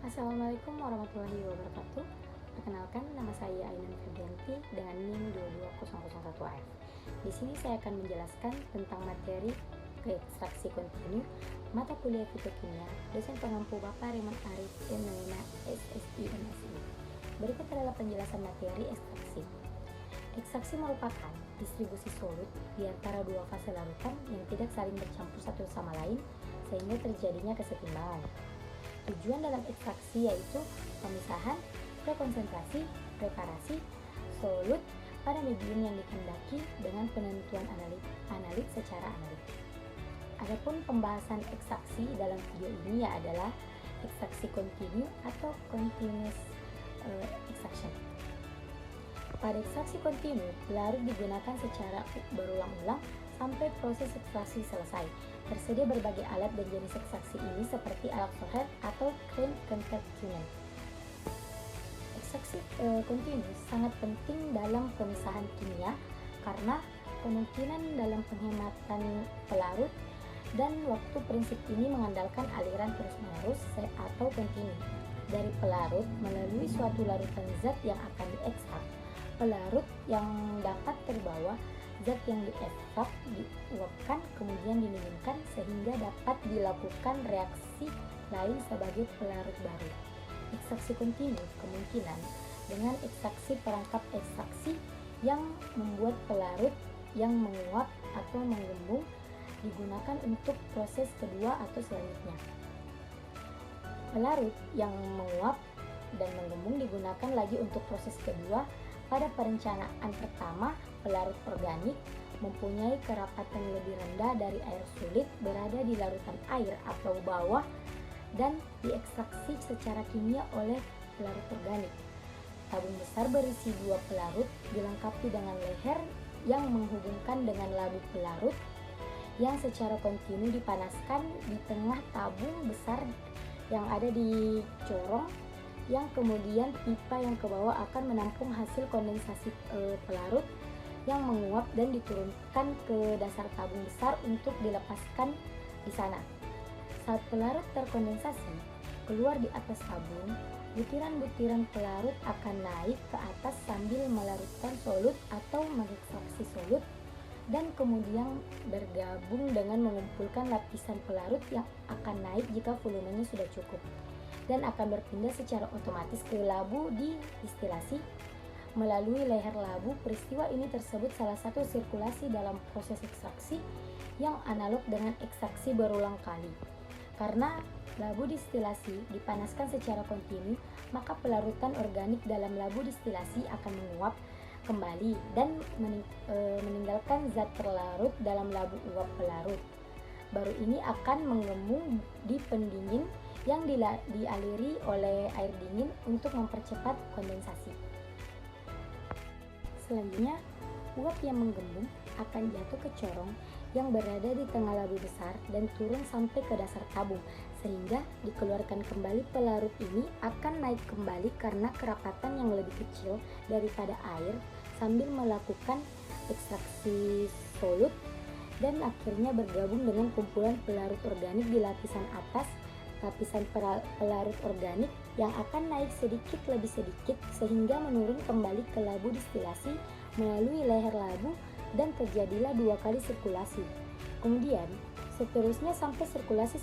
Assalamualaikum warahmatullahi wabarakatuh. Perkenalkan, nama saya Ainun Febrianti dengan NIM 22001AF. Di sini saya akan menjelaskan tentang materi ekstraksi kontinu mata kuliah fitokimia dosen pengampu Bapak Reman Arif M. SSI MSI. Berikut adalah penjelasan materi ekstraksi. Ekstraksi merupakan distribusi solut di antara dua fase larutan yang tidak saling bercampur satu sama lain sehingga terjadinya kesetimbangan. Tujuan dalam ekstraksi yaitu pemisahan, prekonsentrasi, preparasi, solut pada medium yang dikehendaki dengan penentuan analit secara analitik. Adapun pembahasan ekstraksi dalam video ini adalah ekstraksi kontinu atau continuous extraction. Pada ekstraksi kontinu, pelarut digunakan secara berulang-ulang sampai proses ekstraksi selesai. Tersedia berbagai alat dan jenis ekstraksi ini seperti alat Soher atau cream confection. Ekstraksi kontinu sangat penting dalam pemisahan kimia karena kemungkinan dalam penghematan pelarut dan waktu. Prinsip ini mengandalkan aliran terus-menerus atau kontinu dari pelarut melalui suatu larutan zat yang akan diekstrak. Pelarut yang dapat terbawa zat yang diekstrak diuapkan kemudian didinginkan sehingga dapat dilakukan reaksi lain sebagai pelarut baru. Ekstraksi kontinu kemungkinan dengan ekstraksi perangkap ekstraksi yang membuat pelarut yang menguap atau menggembung digunakan untuk proses kedua atau selanjutnya. Pelarut yang menguap dan menggembung digunakan lagi untuk proses kedua. Pada perencanaan pertama, pelarut organik mempunyai kerapatan lebih rendah dari air sulit berada di larutan air atau bawah dan diekstraksi secara kimia oleh pelarut organik. Tabung besar berisi dua pelarut dilengkapi dengan leher yang menghubungkan dengan labu pelarut yang secara kontinu dipanaskan di tengah tabung besar yang ada di corong, yang kemudian pipa yang ke bawah akan menampung hasil kondensasi pelarut yang menguap dan diturunkan ke dasar tabung besar untuk dilepaskan di sana. Saat pelarut terkondensasi keluar di atas tabung, butiran-butiran pelarut akan naik ke atas sambil melarutkan solut atau mengekstraksi solut dan kemudian bergabung dengan mengumpulkan lapisan pelarut yang akan naik jika volumenya sudah cukup dan akan berpindah secara otomatis ke labu di distilasi melalui leher labu. Peristiwa ini tersebut salah satu sirkulasi dalam proses ekstraksi yang analog dengan ekstraksi berulang kali. Karena labu distilasi dipanaskan secara kontinu, maka pelarutan organik dalam labu distilasi akan menguap kembali dan meninggalkan zat terlarut dalam labu uap pelarut. Baru ini akan menggembung di pendingin yang dialiri oleh air dingin untuk mempercepat kondensasi. Selanjutnya, uap yang menggembung akan jatuh ke corong yang berada di tengah labu besar dan turun sampai ke dasar tabung, sehingga dikeluarkan kembali. Pelarut ini akan naik kembali karena kerapatan yang lebih kecil daripada air sambil melakukan ekstraksi solut dan akhirnya bergabung dengan kumpulan pelarut organik di lapisan atas. Lapisan pelarut organik yang akan naik sedikit lebih sedikit sehingga menurun kembali ke labu distilasi melalui leher labu dan terjadilah dua kali sirkulasi. Kemudian seterusnya sampai sirkulasi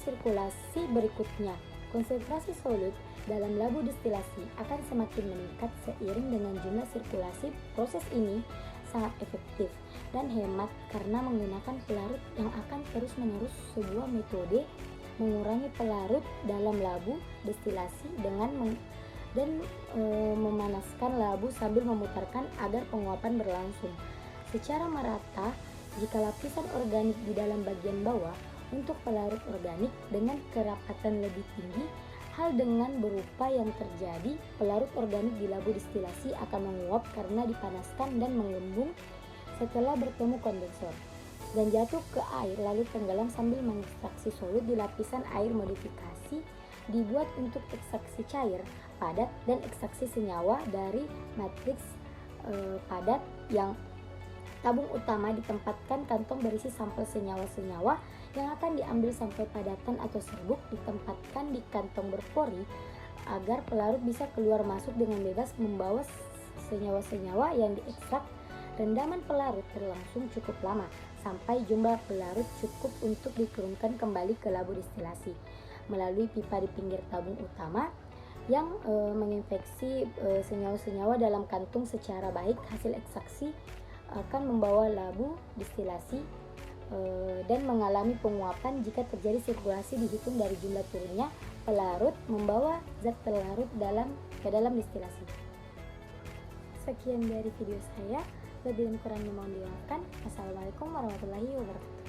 berikutnya. Konsentrasi solut dalam labu distilasi akan semakin meningkat seiring dengan jumlah sirkulasi. Proses ini sangat efektif dan hemat karena menggunakan pelarut yang akan terus-menerus. Sebuah metode mengurangi pelarut dalam labu destilasi dengan memanaskan labu sambil memutarkan agar penguapan berlangsung secara merata. Jika lapisan organik di dalam bagian bawah untuk pelarut organik dengan kerapatan lebih tinggi, hal dengan berupa yang terjadi, pelarut organik di labu destilasi akan menguap karena dipanaskan dan menggembung setelah bertemu kondensor dan jatuh ke air lalu tenggelam sambil mengekstraksi solut di lapisan air. Modifikasi dibuat untuk ekstraksi cair, padat, dan ekstraksi senyawa dari matriks padat yang tabung utama ditempatkan kantong berisi sampel senyawa-senyawa yang akan diambil sampel padatan atau serbuk ditempatkan di kantong berpori agar pelarut bisa keluar masuk dengan bebas membawa senyawa-senyawa yang diekstrak. Rendaman pelarut berlangsung cukup lama sampai jumlah pelarut cukup untuk diturunkan kembali ke labu destilasi melalui pipa di pinggir tabung utama yang menginfeksi senyawa-senyawa dalam kantung secara baik. Hasil ekstraksi akan membawa labu destilasi dan mengalami penguapan jika terjadi sirkulasi dihitung dari jumlah turunnya pelarut membawa zat pelarut ke dalam destilasi. Sekian dari video saya. Lebih dan kurangnya mohon dimaafkan. Wassalamualaikum warahmatullahi wabarakatuh.